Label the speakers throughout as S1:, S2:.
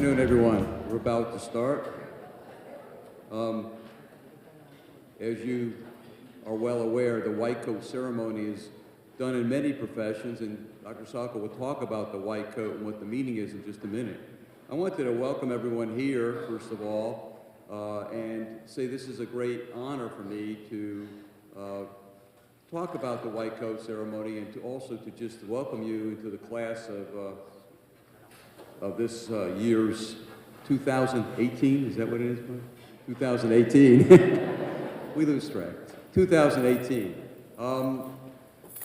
S1: afternoon, everyone. We're about to start. As you are well aware, the white coat ceremony is done in many professions, and Dr. Sacco will talk about the white coat and what the meaning is in just a minute. I wanted to welcome everyone here, first of all, and say this is a great honor for me to talk about the white coat ceremony and to also to just welcome you into the class of this year's 2018, is that what it is? 2018. We lose track. 2018.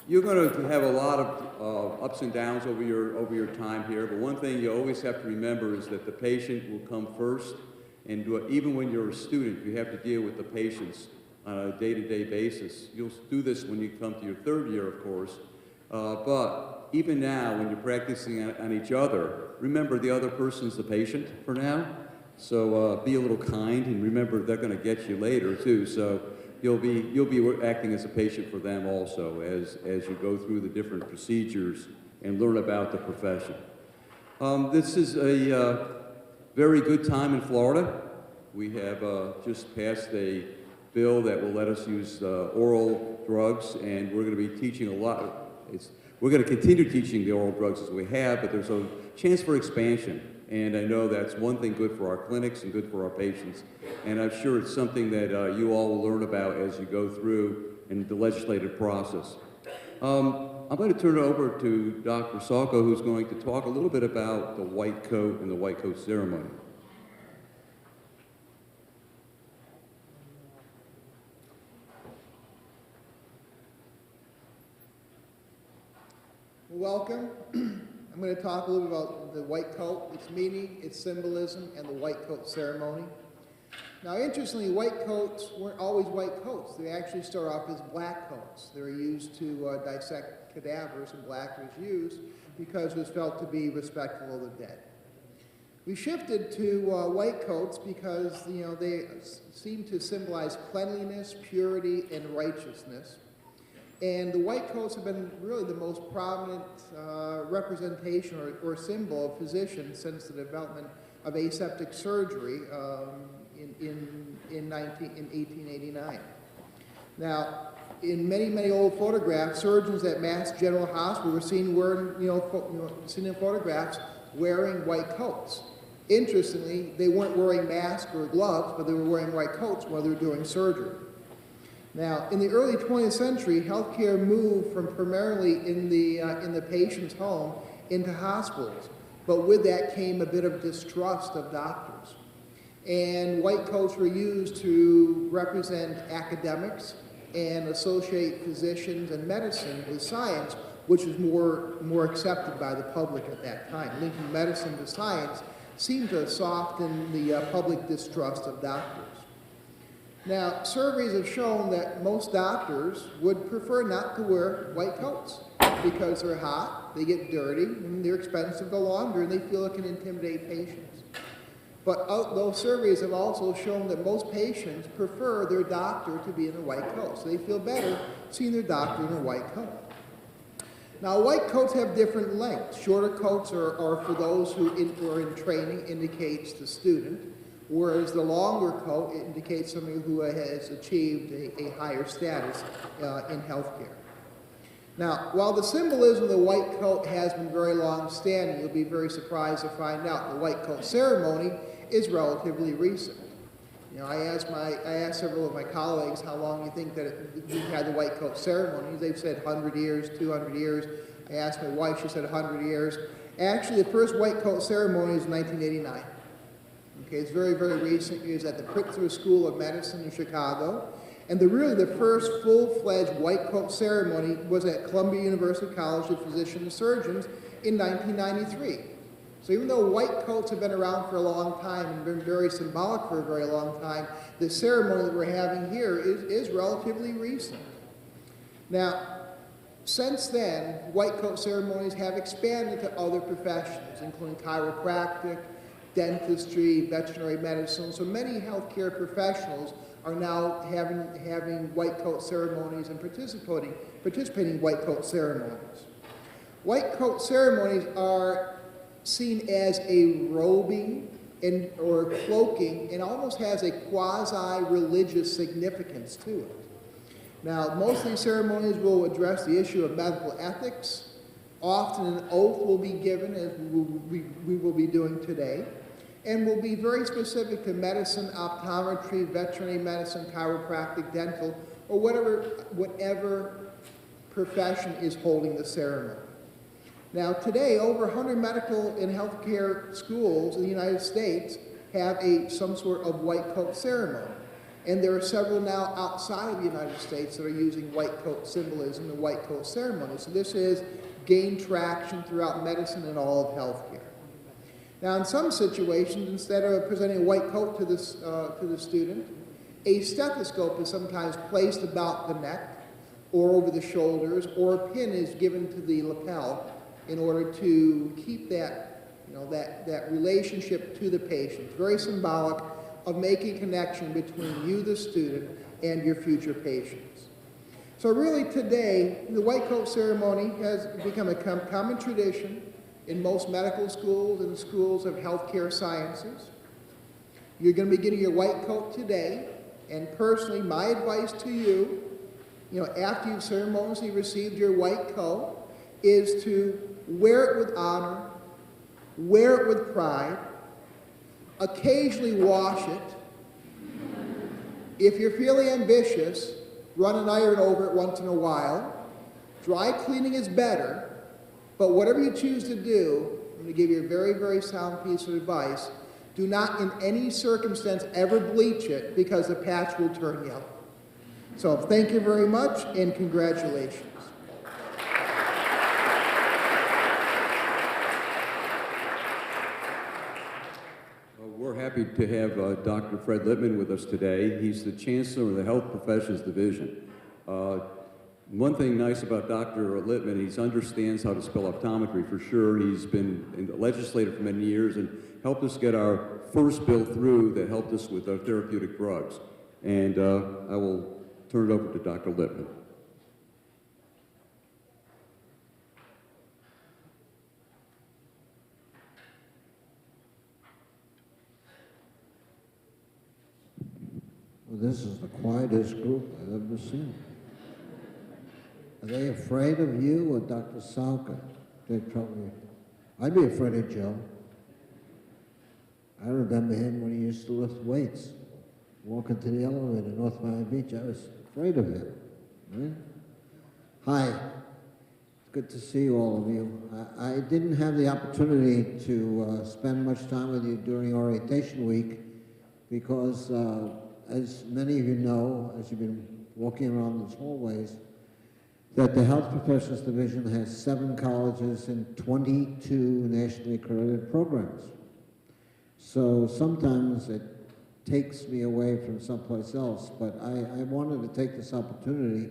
S1: You're going to have a lot of ups and downs over your time here, but one thing you always have to remember is that the patient will come first, and even when you're a student, you have to deal with the patients on a day-to-day basis. You'll do this when you come to your third year, of course, but even now, when you're practicing on each other, remember the other person's the patient for now. So be a little kind, and remember they're going to get you later too. So you'll be acting as a patient for them also as you go through the different procedures and learn about the profession. This is a very good time in Florida. We have just passed a bill that will let us use oral drugs, and we're going to be teaching a lot. We're going to continue teaching the oral drugs as we have, but there's a chance for expansion. And I know that's one thing good for our clinics and good for our patients. And I'm sure it's something that you all will learn about as you go through in the legislative process. I'm going to turn it over to Dr. Sacco, who's going to talk a little bit about the white coat and the white coat ceremony.
S2: Welcome. I'm going to talk a little bit about the white coat, its meaning, its symbolism, and the white coat ceremony. Now, interestingly, white coats weren't always white coats. They actually start off as black coats. They were used to dissect cadavers, and black was used because it was felt to be respectful of the dead. We shifted to white coats because they seem to symbolize cleanliness, purity, and righteousness. And the white coats have been really the most prominent representation or symbol of physicians since the development of aseptic surgery in 1889. Now, in many old photographs, surgeons at Mass General Hospital were seen wearing, seen in photographs wearing white coats. Interestingly, they weren't wearing masks or gloves, but they were wearing white coats while they were doing surgery. Now, in the early 20th century, healthcare moved from primarily in the patient's home into hospitals, but with that came a bit of distrust of doctors. And white coats were used to represent academics and associate physicians and medicine with science, which was more accepted by the public at that time. Linking medicine to science seemed to soften the public distrust of doctors. Now, surveys have shown that most doctors would prefer not to wear white coats because they're hot, they get dirty, and they're expensive to launder, and they feel it can intimidate patients. But those surveys have also shown that most patients prefer their doctor to be in a white coat, so they feel better seeing their doctor in a white coat. Now, white coats have different lengths. Shorter coats are for those who are in training, indicates the student, whereas the longer coat indicates somebody who has achieved a higher status in healthcare. Now, while the symbolism of the white coat has been very long-standing, you'll be very surprised to find out the white coat ceremony is relatively recent. I asked several of my colleagues how long you think that we had the white coat ceremony. They've said 100 years, 200 years. I asked my wife, she said 100 years. Actually, the first white coat ceremony is 1989. Okay, it's very, very recent. It was at the Pritzker School of Medicine in Chicago. And really the first full-fledged white coat ceremony was at Columbia University College of Physicians and Surgeons in 1993. So even though white coats have been around for a long time and been very symbolic for a very long time, the ceremony that we're having here is relatively recent. Now, since then, white coat ceremonies have expanded to other professions, including chiropractic, dentistry, veterinary medicine. So many healthcare professionals are now having white coat ceremonies and participating in white coat ceremonies. White coat ceremonies are seen as a robing or cloaking, and almost has a quasi-religious significance to it. Now, most of these ceremonies will address the issue of medical ethics. Often an oath will be given, as we will be doing today, and will be very specific to medicine, optometry, veterinary medicine, chiropractic, dental, or whatever profession is holding the ceremony. Now today, over 100 medical and healthcare schools in the United States have some sort of white coat ceremony. And there are several now outside of the United States that are using white coat symbolism and white coat ceremony. So this has gained traction throughout medicine and all of healthcare. Now in some situations, instead of presenting a white coat to the student, a stethoscope is sometimes placed about the neck or over the shoulders, or a pin is given to the lapel in order to keep that, that relationship to the patient. Very symbolic of making connection between you, the student, and your future patients. So really today, the white coat ceremony has become a common tradition in most medical schools and schools of healthcare sciences. You're going to be getting your white coat today, and personally, my advice to you, after you've ceremoniously received your white coat, is to wear it with honor, wear it with pride, occasionally wash it. If you're feeling ambitious, run an iron over it once in a while. Dry cleaning is better, but whatever you choose to do, I'm going to give you a very, very sound piece of advice. Do not in any circumstance ever bleach it, because the patch will turn yellow. So thank you very much, and congratulations.
S1: We're happy to have Dr. Fred Liebman with us today. He's the Chancellor of the Health Professions Division. One thing nice about Dr. Liebman, he understands how to spell optometry for sure. He's been in the legislature for many years and helped us get our first bill through that helped us with our therapeutic drugs. And I will turn it over to Dr. Liebman.
S3: Well, this is the quietest group I've ever seen. Are they afraid of you or Dr. Salka? I'd be afraid of Joe. I remember him when he used to lift weights. Walking to the elevator in North Miami Beach, I was afraid of him. Right? Hi, it's good to see all of you. I didn't have the opportunity to spend much time with you during orientation week because as many of you know, as you've been walking around these hallways, that the Health Professions Division has 7 colleges and 22 nationally accredited programs. So sometimes it takes me away from someplace else, but I wanted to take this opportunity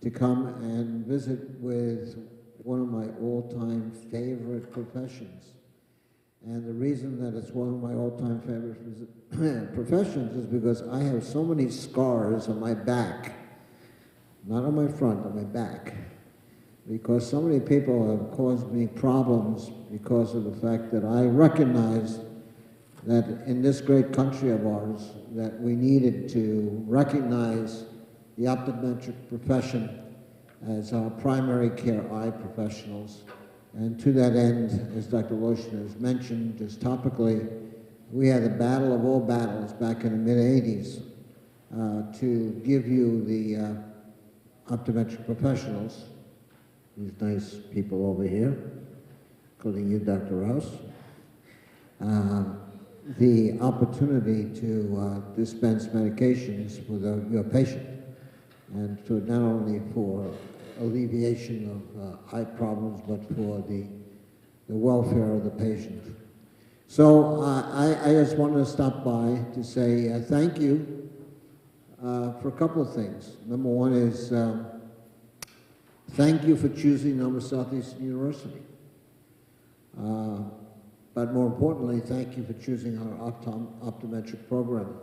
S3: to come and visit with one of my all-time favorite professions. And the reason that it's one of my all-time favorite professions is because I have so many scars on my back, not on my front, on my back, because so many people have caused me problems because of the fact that I recognize that in this great country of ours, that we needed to recognize the optometric profession as our primary care eye professionals. And to that end, as Dr. Lotion has mentioned, just topically, we had a battle of all battles back in the mid-'80s to give you the optometric professionals, these nice people over here, including you, Dr. Rouse, the opportunity to dispense medications with your patient, and to not only for alleviation of eye problems, but for the welfare of the patient. So I just wanted to stop by to say thank you for a couple of things. Number one is thank you for choosing Nova Southeastern University. But more importantly, thank you for choosing our optometric program.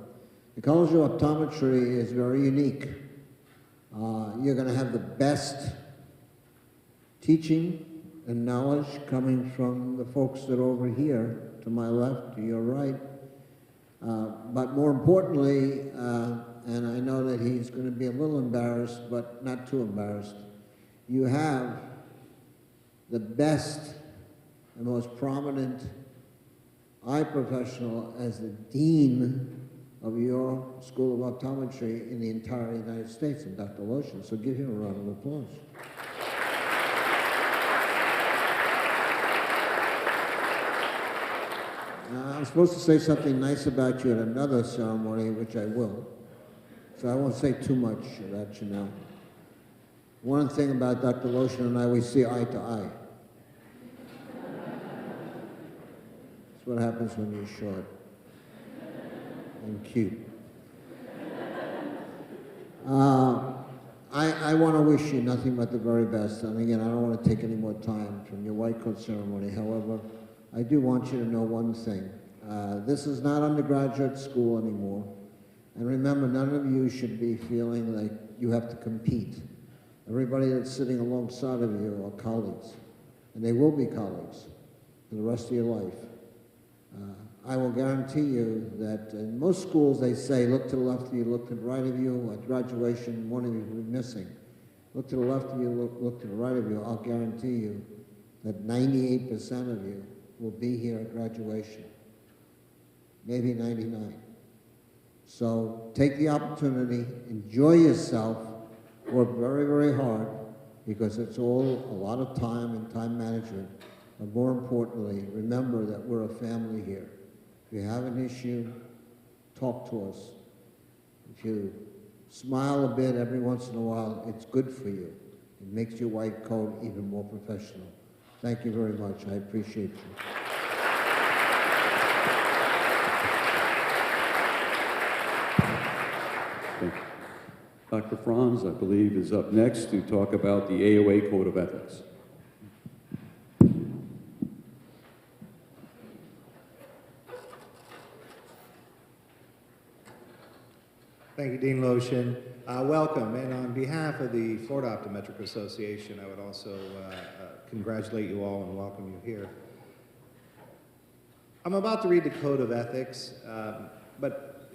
S3: The College of Optometry is very unique. You're going to have the best teaching, and knowledge coming from the folks that are over here, to my left, to your right. But more importantly, and I know that he's going to be a little embarrassed, but not too embarrassed, you have the best and most prominent eye professional as the dean of your School of Optometry in the entire United States, and Dr. Lotion. So give him a round of applause. I'm supposed to say something nice about you at another ceremony, which I will. So I won't say too much about you now. One thing about Dr. Lotion and I, we see eye to eye. That's what happens when you're short and cute. I want to wish you nothing but the very best. And again, I don't want to take any more time from your white coat ceremony. However, I do want you to know one thing. This is not undergraduate school anymore. And remember, none of you should be feeling like you have to compete. Everybody that's sitting alongside of you are colleagues, and they will be colleagues for the rest of your life. I will guarantee you that in most schools they say, look to the left of you, look to the right of you. At graduation, one of you will be missing. Look to the left of you, look to the right of you. I'll guarantee you that 98% of you will be here at graduation, maybe 99. So take the opportunity, enjoy yourself, work very, very hard, because it's all a lot of time and time management. But more importantly, remember that we're a family here. If you have an issue, talk to us. If you smile a bit every once in a while, it's good for you. It makes your white coat even more professional. Thank you very much. I appreciate you.
S1: Thank you. Dr. Franz, I believe, is up next to talk about the Aoa Code of Ethics.
S4: Thank you, Dean Lotion. Welcome, and on behalf of the Florida Optometric Association, I would also congratulate you all and welcome you here. I'm about to read the Code of Ethics, but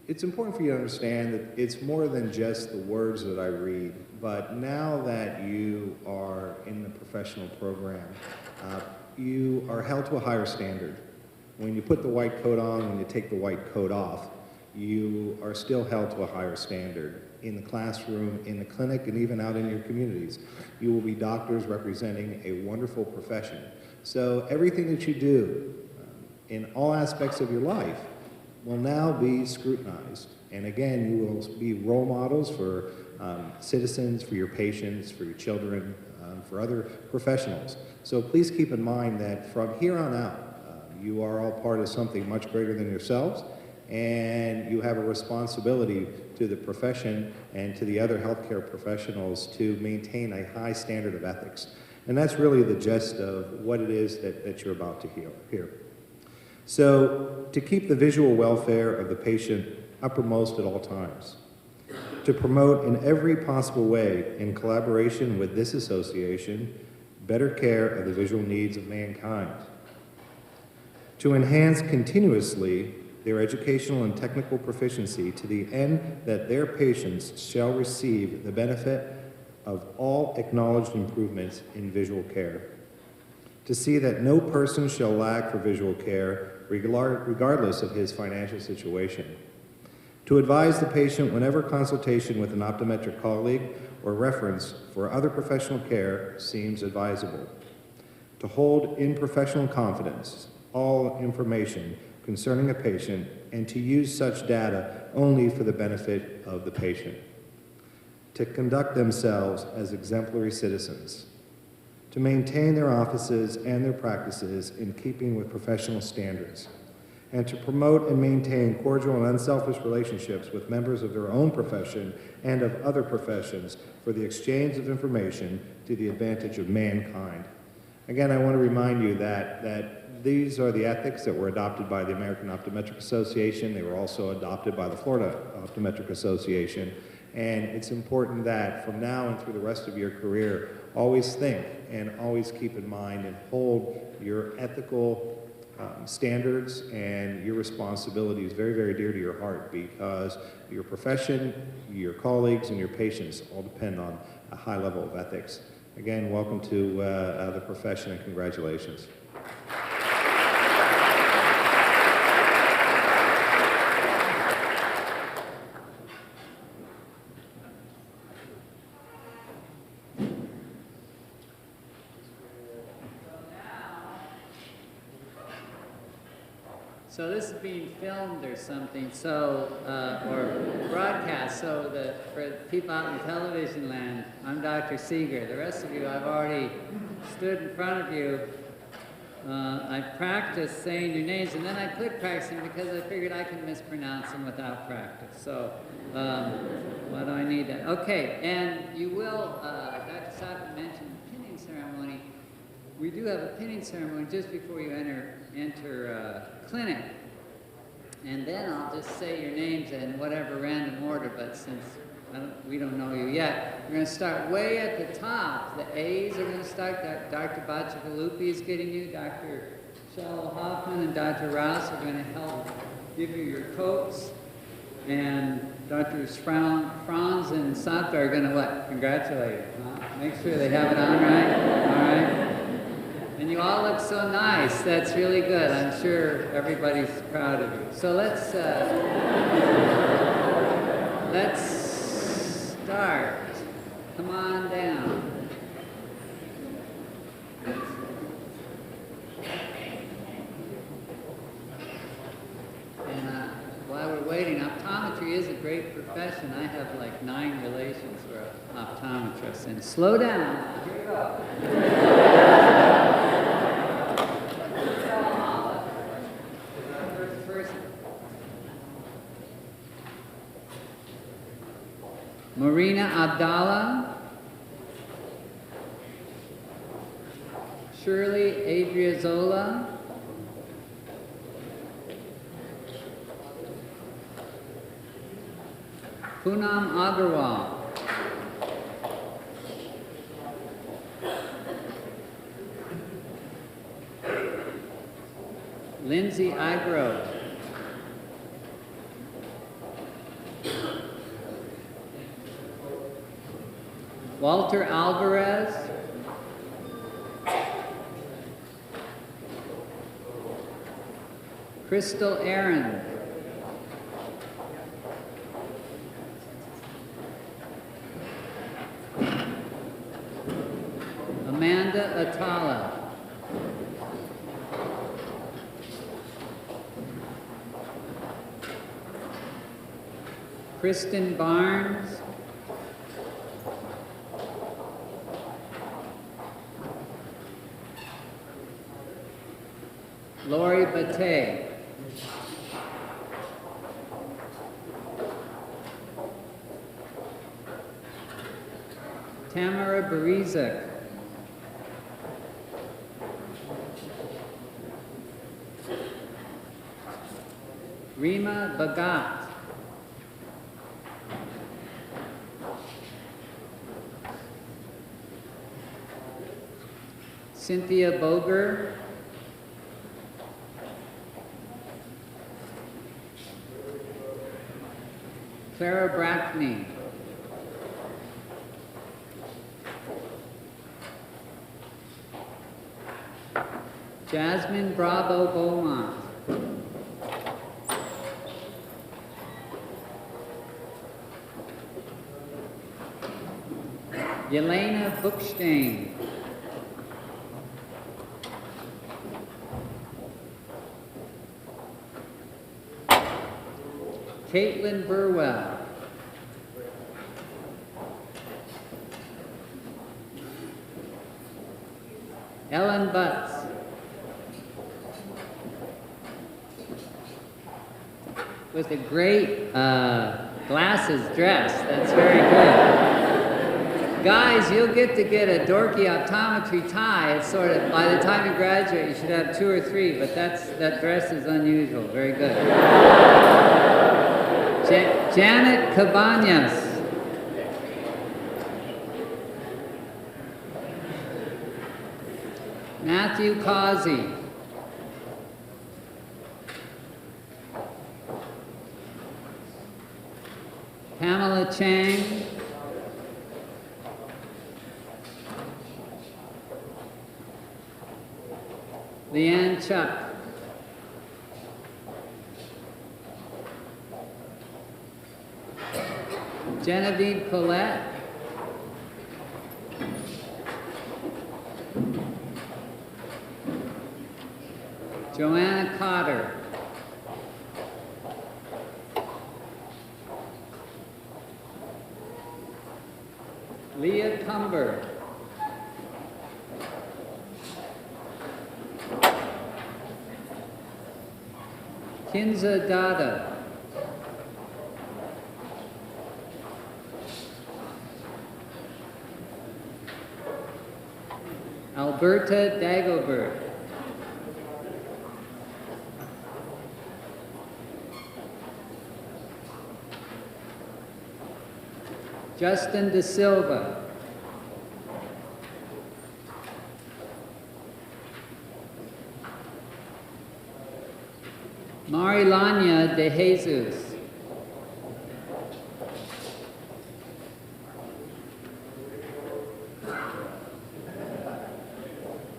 S4: it's important for you to understand that it's more than just the words that I read, but now that you are in the professional program, you are held to a higher standard. When you put the white coat on, when you take the white coat off, you are still held to a higher standard in the classroom, in the clinic, and even out in your communities. You will be doctors representing a wonderful profession. So everything that you do in all aspects of your life will now be scrutinized. And again, you will be role models for citizens, for your patients, for your children, for other professionals. So please keep in mind that from here on out, you are all part of something much greater than yourselves, and you have a responsibility to the profession and to the other healthcare professionals to maintain a high standard of ethics. And that's really the gist of what it is that you're about to hear. So, to keep the visual welfare of the patient uppermost at all times, to promote in every possible way, in collaboration with this association, better care of the visual needs of mankind, to enhance continuously their educational and technical proficiency to the end that their patients shall receive the benefit of all acknowledged improvements in visual care. To see that no person shall lack for visual care regardless of his financial situation. To advise the patient whenever consultation with an optometric colleague or reference for other professional care seems advisable. To hold in professional confidence all information concerning a patient, and to use such data only for the benefit of the patient. To conduct themselves as exemplary citizens. To maintain their offices and their practices in keeping with professional standards. And to promote and maintain cordial and unselfish relationships with members of their own profession and of other professions for the exchange of information to the advantage of mankind. Again, I want to remind you that these are the ethics that were adopted by the American Optometric Association. They were also adopted by the Florida Optometric Association. And it's important that from now and through the rest of your career, always think and always keep in mind and hold your ethical standards and your responsibilities very, very dear to your heart, because your profession, your colleagues, and your patients all depend on a high level of ethics. Again, welcome to the profession and congratulations.
S5: So this is being filmed or something, so, or broadcast, so that for people out in television land, I'm Dr. Seeger. The rest of you, I've already stood in front of you. I practiced saying your names, and then I quit practicing because I figured I can mispronounce them without practice. So, what do I need to? Okay, and you will, Dr. Sattler mentioned the pinning ceremony. We do have a pinning ceremony just before you enter clinic, and then I'll just say your names in whatever random order, but since we don't know you yet, we're going to start way at the top. The A's are going to start. Dr. Bacigalupi is getting you, Dr. Shallow Hoffman and Dr. Rouse are going to help give you your coats, and Dr. Franz and Sato are going to what? Congratulate you. Huh? Make sure they have it on right. All right. And you all look so nice. That's really good. I'm sure everybody's proud of you. So let's start. Come on down. And while we're waiting, optometry is a great profession. I have like 9 relations who are optometrists. And slow down. Here we go. Marina Abdallah, Shirley Adriazola, Poonam Agarwal, Lindsay Agro, Walter Alvarez, Crystal Aaron, Amanda Atala, Kristen Barnes, Lori Bate, Tamara Berizak, Rima Bagat, Cynthia Boger, Clara Brackney, Jasmine Bravo Beaumont, Yelena Bookstein, Caitlin Burwell, Ellen Butts, with a great glasses dress. That's very good. Guys, you'll get a dorky optometry tie. It's sort of, by the time you graduate, you should have 2 or 3, but that dress is unusual. Very good. Janet Cabañas. Matthew Causey. Pamela Chang. Leanne Chuck. Genevieve Collette. Joanna Cotter. Leah Cumber. Kinza Dada. Alberta Dagobert. Justin De Silva. Marilania De Jesus.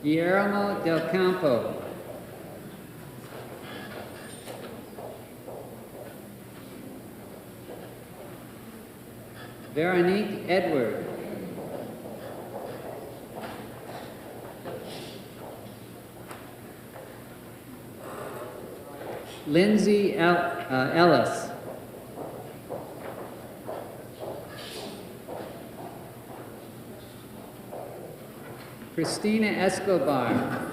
S5: Guillermo Del Campo. Veronique Edward. Lindsay Ellis. Christina Escobar.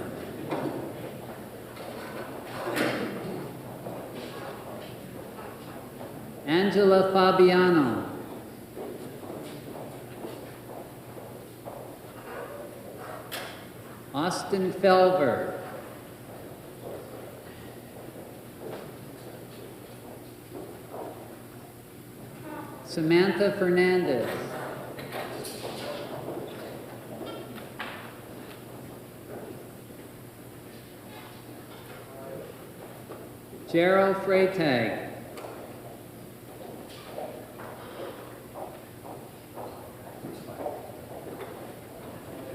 S5: Angela Fabiano. Austin Felver. Samantha Fernandez. Gerald Freytag.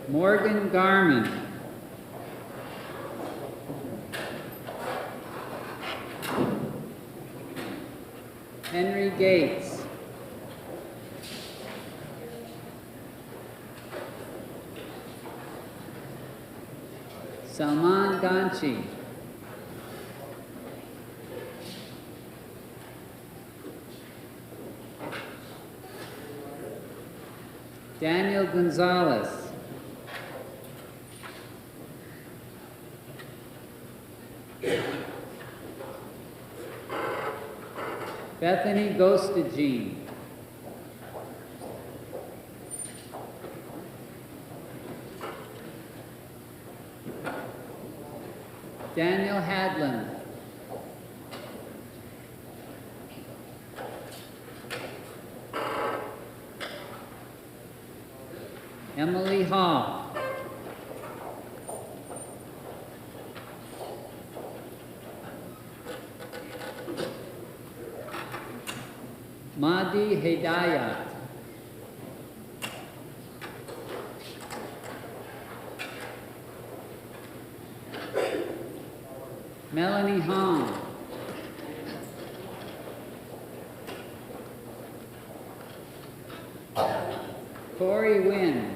S5: Morgan Garman. Henry Gates. Salman Ganchi. Daniel Gonzalez. Bethany Ghostagine. Daniel Hadland. Emily Hall. Mahdi Hidayat. Melanie Hong. Corey Wynn.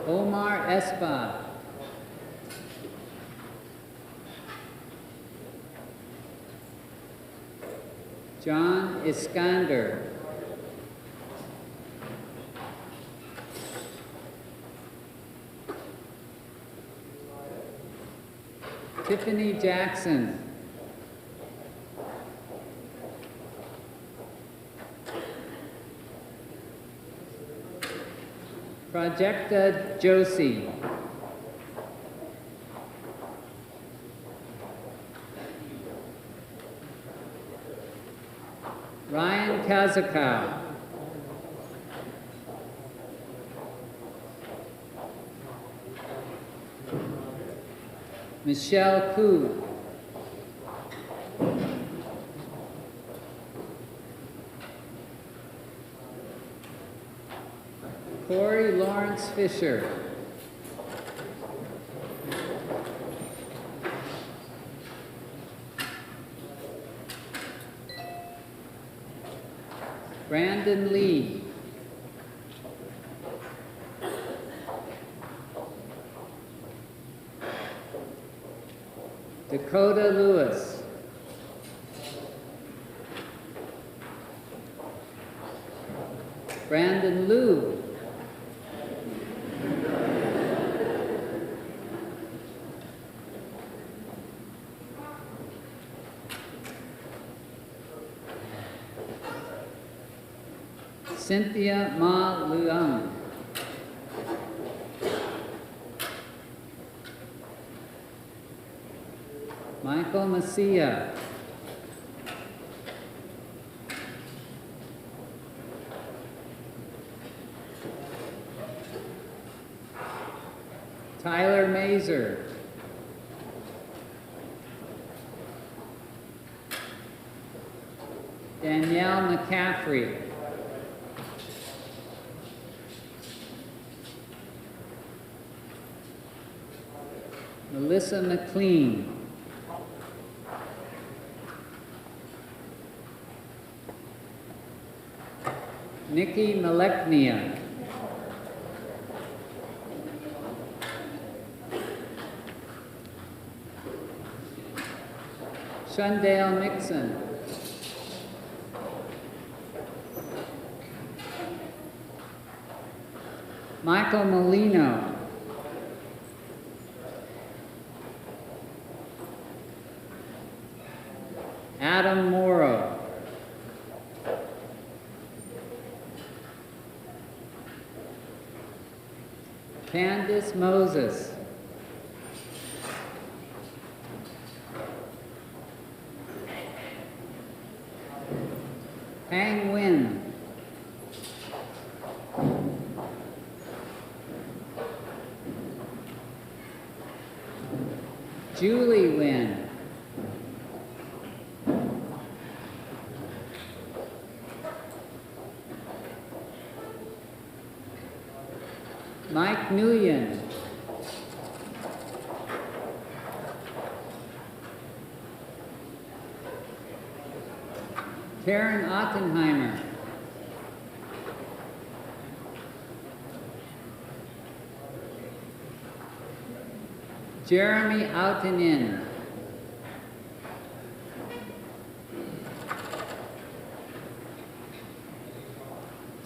S5: Omar Espa. John Iskander. Tiffany Jackson. Projecta Josie. Kazakow. Michelle Koo. Corey Lawrence Fisher. Brandon Lee. Dakota Lewis. Brandon Liu. Cynthia Ma Luang. Michael Macia. Tyler Mazer. Danielle McCaffrey. Melissa McLean. Nikki Maleknia. Shundale Nixon. Michael Molino. Adam Morrow. Candice Moses. Hang Nguyen. Julie Nguyen. Mike Nguyen. Karen Ottenheimer. Jeremy Outenen.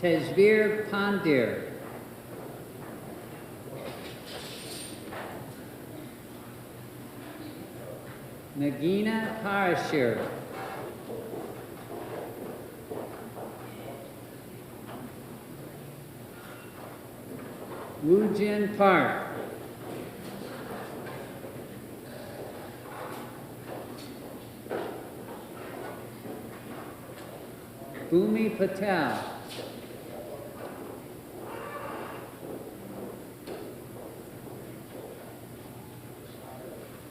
S5: Tejveer Pandir. Nagina Parashir. Woo Jin Park. Bhumi Patel.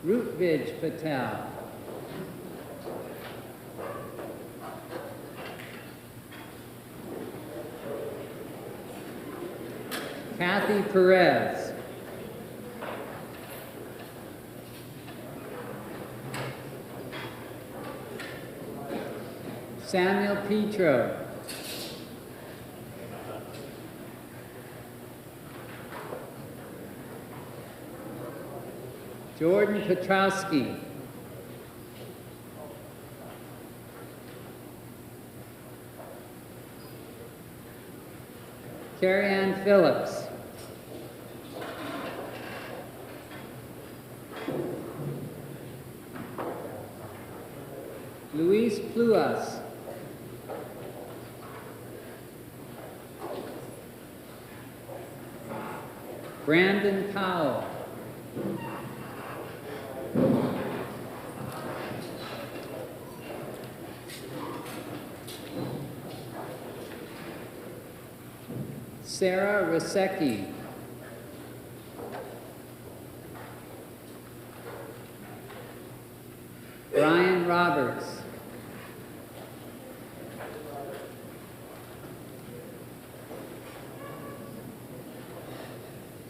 S5: Rutvij Patel. Kathy Perez. Samuel Petro. Jordan Petrowski. Carrie Ann Phillips. Luis Pluas. Brandon Powell. Sarah Rasecki. Brian Roberts.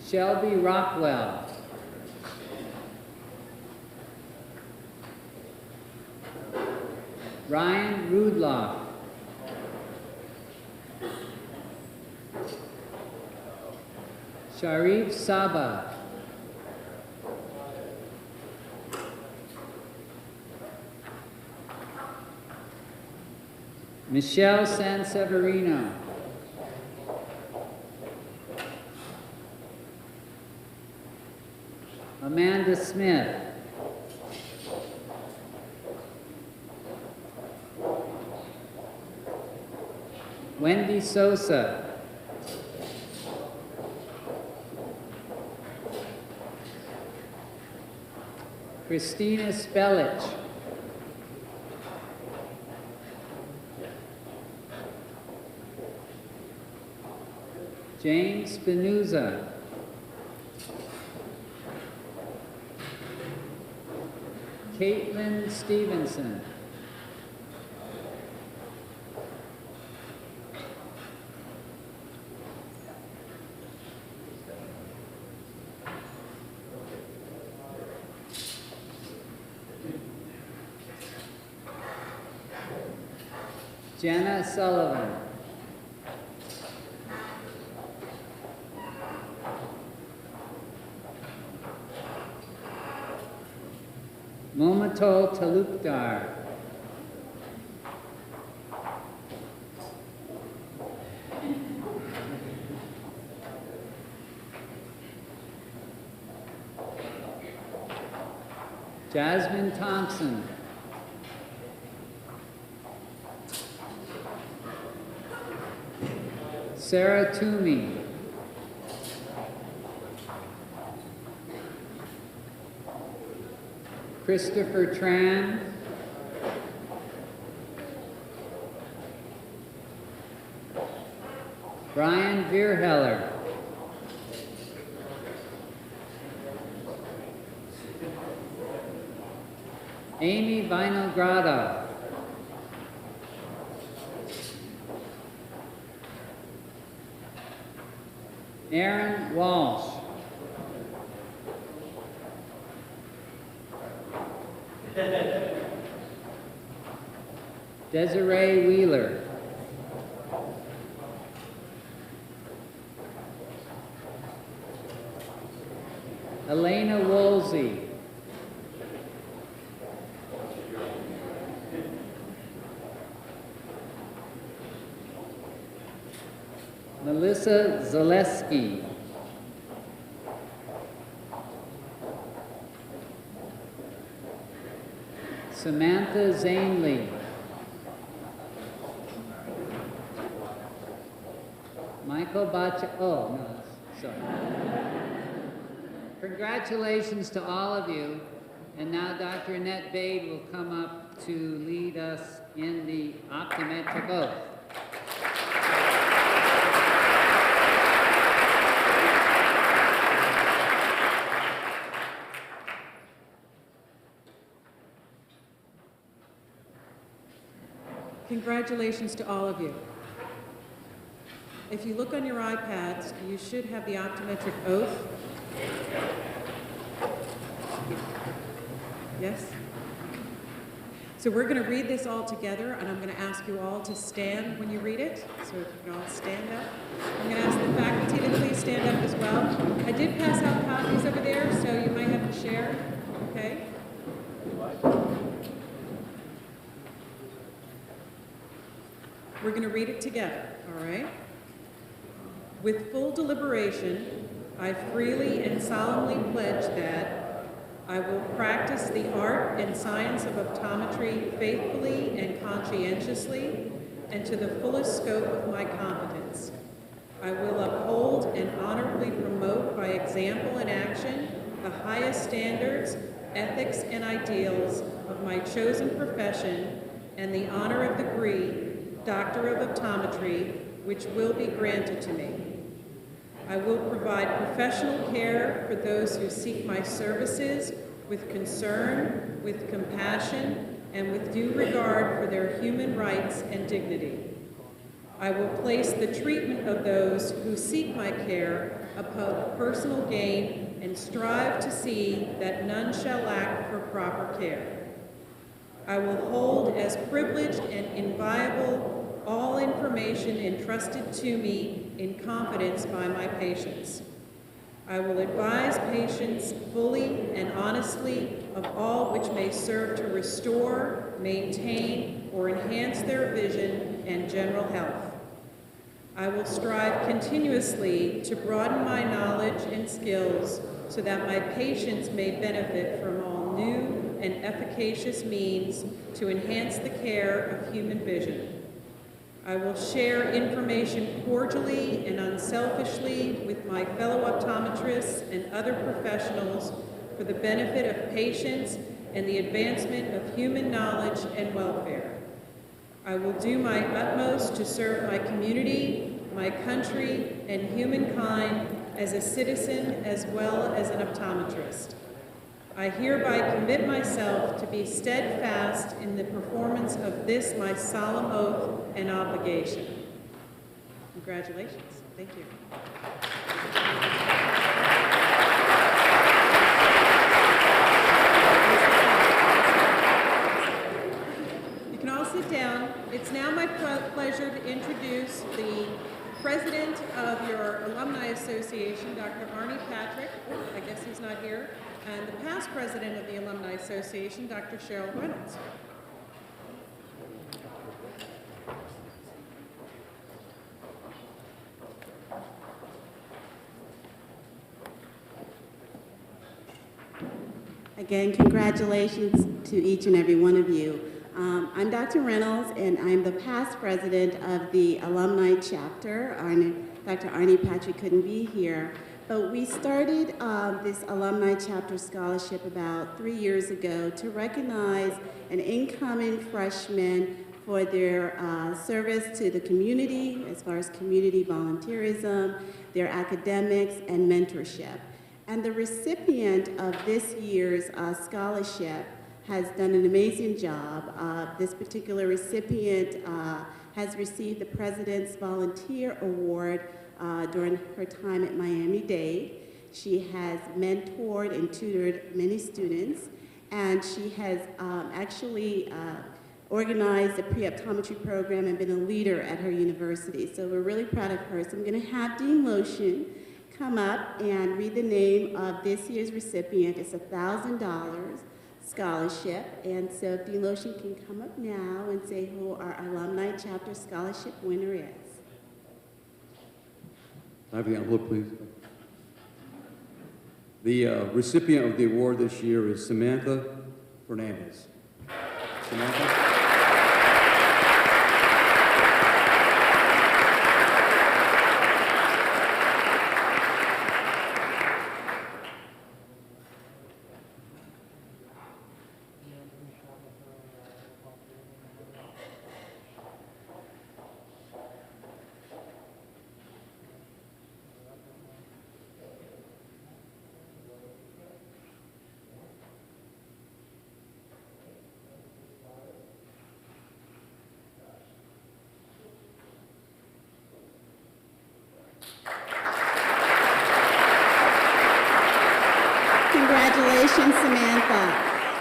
S5: Shelby Rockwell. Ryan Rudloff. Sharif Saba. Michelle Sanseverino. Amanda Smith. Wendy Sosa. Christina Spellich. James Spinuzza. Caitlin Stevenson. Jenna Sullivan. Momatol Talukdar. Jasmine Thompson. Sarah Toomey. Christopher Tran. Brian Vierheller. Amy Vinograda. Aaron Walsh. Desiree Wheeler. Elena Woolsey. Melissa Zaleski. Samantha Zanley. Michael Bacha, oh, no, sorry. Congratulations to all of you. And now Dr. Annette Bade will come up to lead us in the Optometric Oath.
S6: Congratulations to all of you. If you look on your iPads, you should have the Optometric Oath. Yes? So we're going to read this all together, and I'm going to ask you all to stand when you read it. So if you can all stand up. I'm going to ask the faculty to please stand up as well. I did pass out copies over there, so you might have to share. Okay? We're going to read it together, all right? With full deliberation, I freely and solemnly pledge that I will practice the art and science of optometry faithfully and conscientiously and to the fullest scope of my competence. I will uphold and honorably promote by example and action the highest standards, ethics, and ideals of my chosen profession and the honor of the degree Doctor of Optometry, which will be granted to me. I will provide professional care for those who seek my services with concern, with compassion, and with due regard for their human rights and dignity. I will place the treatment of those who seek my care above personal gain and strive to see that none shall lack for proper care. I will hold as privileged and inviolable all information entrusted to me in confidence by my patients. I will advise patients fully and honestly of all which may serve to restore, maintain, or enhance their vision and general health. I will strive continuously to broaden my knowledge and skills so that my patients may benefit from all new and efficacious means to enhance the care of human vision. I will share information cordially and unselfishly with my fellow optometrists and other professionals for the benefit of patients and the advancement of human knowledge and welfare. I will do my utmost to serve my community, my country, and humankind as a citizen as well as an optometrist. I hereby commit myself to be steadfast in the performance of this my solemn oath and obligation. Congratulations. Thank you. You can all sit down. It's now my pleasure to introduce the President of your Alumni Association, Dr. Arnie Patrick. I guess he's not here. And the past president of the Alumni Association, Dr. Cheryl Reynolds.
S7: Again, congratulations to each and every one of you. I'm Dr. Reynolds, and I'm the past president of the Alumni Chapter. Dr. Arnie Patrick couldn't be here, but we started this Alumni Chapter Scholarship about 3 years ago to recognize an incoming freshman for their service to the community, as far as community volunteerism, their academics, and mentorship. And the recipient of this year's scholarship has done an amazing job. This particular recipient has received the President's Volunteer Award during her time at Miami-Dade. She has mentored and tutored many students, and she has actually organized a pre-optometry program and been a leader at her university. So we're really proud of her. So I'm gonna have Dean Lotion come up and read the name of this year's recipient. It's a $1,000 scholarship. And so if Dean Lotion can come up now and say who our Alumni Chapter Scholarship winner is.
S1: I have the envelope, please. The recipient of the award this year is Samantha Fernandez. Samantha?
S7: Congratulations, Samantha.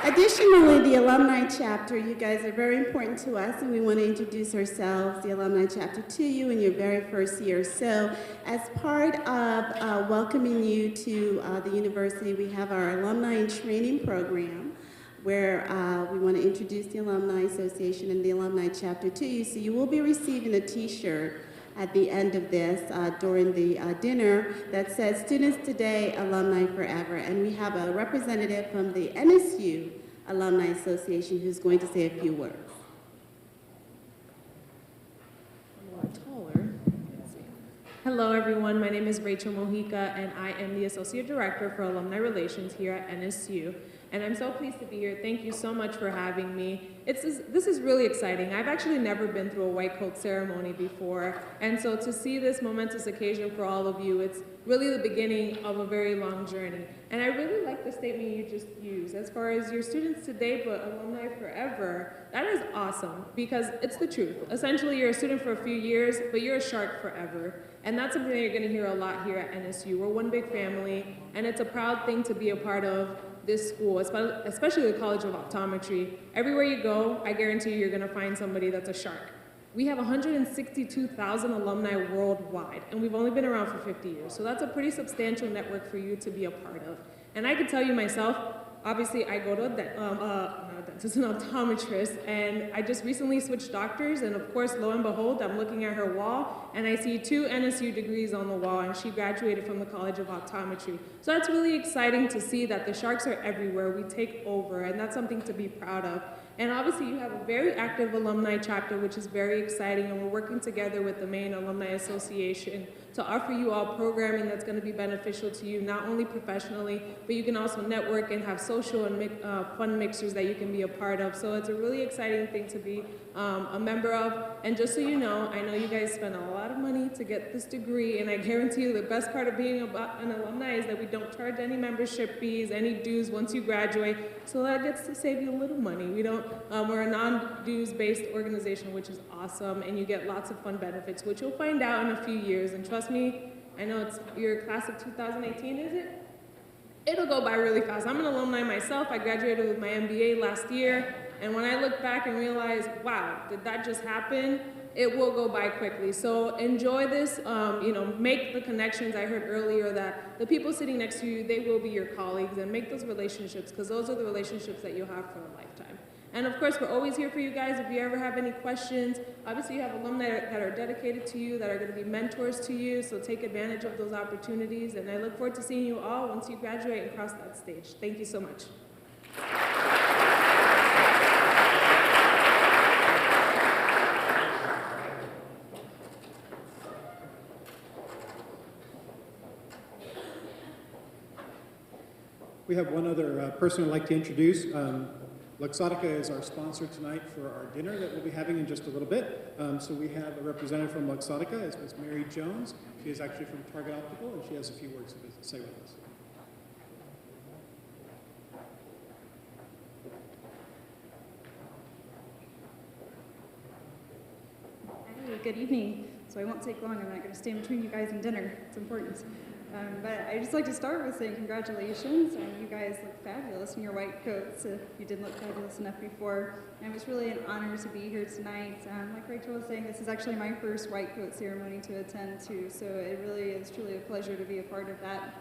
S7: Additionally, the Alumni Chapter, you guys are very important to us, and we want to introduce ourselves, the Alumni Chapter, to you in your very first year. So as part of welcoming you to the university, we have our Alumni and Training Program, where we want to introduce the Alumni Association and the Alumni Chapter to you. So you will be receiving a t-shirt at the end of this during the dinner that says Students Today, Alumni Forever. And we have a representative from the NSU Alumni Association who's going to say a few words.
S8: A lot taller. Hello everyone, my name is Rachel Mojica and I am the Associate Director for Alumni Relations here at NSU. and I'm so pleased to be here. Thank you so much for having me. This is really exciting. I've actually never been through a white coat ceremony before, and so to see this momentous occasion for all of you, it's really the beginning of a very long journey. And I really like the statement you just used, as far as your students today, but alumni forever. That is awesome, because it's the truth. Essentially, you're a student for a few years, but you're a shark forever. And that's something that you're gonna hear a lot here at NSU. We're one big family, and it's a proud thing to be a part of this school, especially the College of Optometry. Everywhere you go, I guarantee you, you're gonna find somebody that's a shark. We have 162,000 alumni worldwide, and we've only been around for 50 years. So that's a pretty substantial network for you to be a part of. And I can tell you myself, obviously I go to not a dentist, an optometrist, and I just recently switched doctors, and of course, lo and behold, I'm looking at her wall, and I see 2 NSU degrees on the wall, and she graduated from the College of Optometry. So that's really exciting to see that the sharks are everywhere, we take over, and that's something to be proud of. And obviously you have a very active alumni chapter, which is very exciting, and we're working together with the Maine Alumni Association to offer you all programming that's going to be beneficial to you, not only professionally, but you can also network and have social and fun mixers that you can be a part of. So it's a really exciting thing to be a member of. And just so you know, I know you guys spend a lot of money to get this degree, and I guarantee you the best part of being an alumni is that we don't charge any membership fees, any dues once you graduate, so that gets to save you a little money. We're a non-dues based organization, which is awesome, and you get lots of fun benefits, which you'll find out in a few years. And trust me, I know it's your class of 2018, is it? It'll go by really fast. I'm an alumni myself. I graduated with my MBA last year, and when I look back and realize, wow, did that just happen? It will go by quickly. So enjoy this, make the connections. I heard earlier that the people sitting next to you, they will be your colleagues, and make those relationships, because those are the relationships that you'll have for a lifetime. And of course, we're always here for you guys if you ever have any questions. Obviously, you have alumni that are dedicated to you, that are going to be mentors to you, so take advantage of those opportunities. And I look forward to seeing you all once you graduate and cross that stage. Thank you so much.
S9: We have one other person I'd like to introduce. Luxottica is our sponsor tonight for our dinner that we'll be having in just a little bit. So we have a representative from Luxottica, it's Ms. Mary Jones. She is actually from Target Optical, and she has a few words to say with us.
S10: Hey, good evening. So I won't take long. I'm not going to stand between you guys and dinner. It's important. But I'd just like to start with saying congratulations. You guys look fabulous in your white coats, if you didn't look fabulous enough before. And it's really an honor to be here tonight. Like Rachel was saying, this is actually my first white coat ceremony to attend to, so it really is truly a pleasure to be a part of that.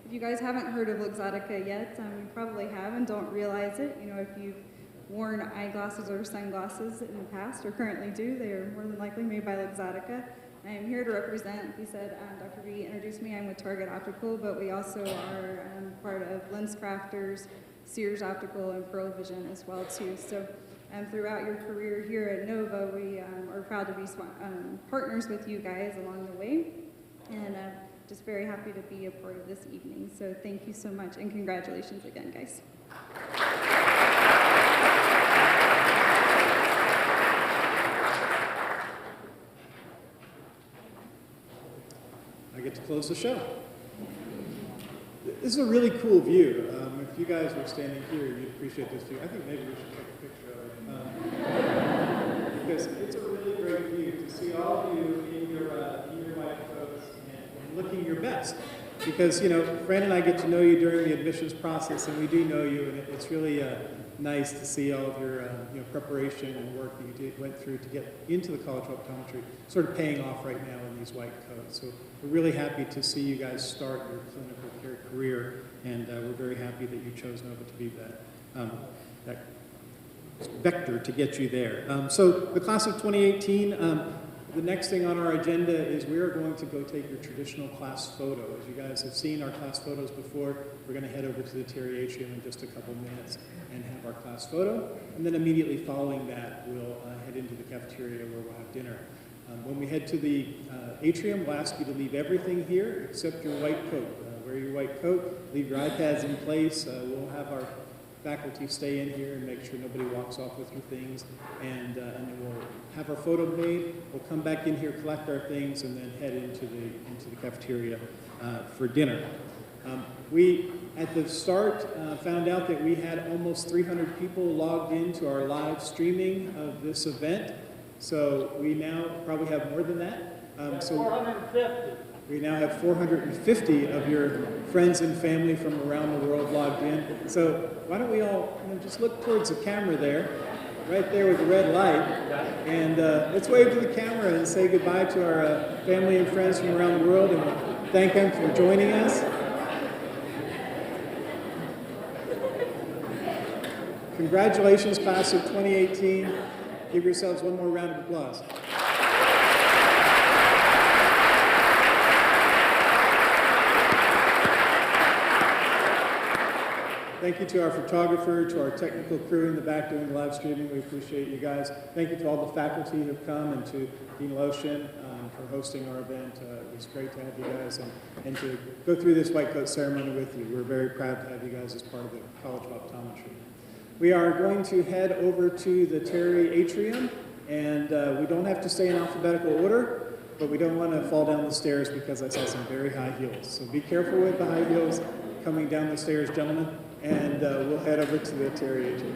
S10: If you guys haven't heard of Luxottica yet, you probably have and don't realize it. If you've worn eyeglasses or sunglasses in the past or currently do, they are more than likely made by Luxottica. I am here to represent, like you said, Dr. B introduced me, I'm with Target Optical, but we also are part of Lens Crafters, Sears Optical, and Pearl Vision as well too. So throughout your career here at Nova, we are proud to be partners with you guys along the way, and just very happy to be a part of this evening. So thank you so much, and congratulations again, guys.
S9: I get to close the show. This is a really cool view. If you guys were standing here, you'd appreciate this view. I think maybe we should take a picture of it. Because it's a really great view to see all of you in your white coats and looking your best. Because, Fran and I get to know you during the admissions process, and we do know you, and it's really nice to see all of your preparation and work that you went through to get into the College of Optometry sort of paying off right now in these white coats. So we're really happy to see you guys start your clinical care career, and we're very happy that you chose Nova to be that vector to get you there. So the class of 2018, the next thing on our agenda is we are going to go take your traditional class photo. As you guys have seen our class photos before, we're going to head over to the Terry Atrium in just a couple minutes and have our class photo. And then immediately following that, we'll head into the cafeteria where we'll have dinner. When we head to the atrium, we'll ask you to leave everything here except your white coat. Wear your white coat. Leave your iPads in place. We'll have our faculty stay in here and make sure nobody walks off with your things. And then we'll have our photo made. We'll come back in here, collect our things, and then head into the cafeteria for dinner. We, at the start, found out that we had almost 300 people logged into our live streaming of this event. So we now probably have more than that. 450. We now have 450 of your friends and family from around the world logged in. So why don't we all just look towards the camera there, right there with the red light, and let's wave to the camera and say goodbye to our family and friends from around the world, and thank them for joining us. Congratulations, class of 2018. Give yourselves one more round of applause. Thank you to our photographer, to our technical crew in the back doing the live streaming. We appreciate you guys. Thank you to all the faculty who have come, and to Dean Lotion for hosting our event. It was great to have you guys and to go through this white coat ceremony with you. We're very proud to have you guys as part of the College of Optometry. We are going to head over to the Terry Atrium, and we don't have to stay in alphabetical order, but we don't want to fall down the stairs because I saw some very high heels. So be careful with the high heels coming down the stairs, gentlemen, and we'll head over to the Terry Atrium.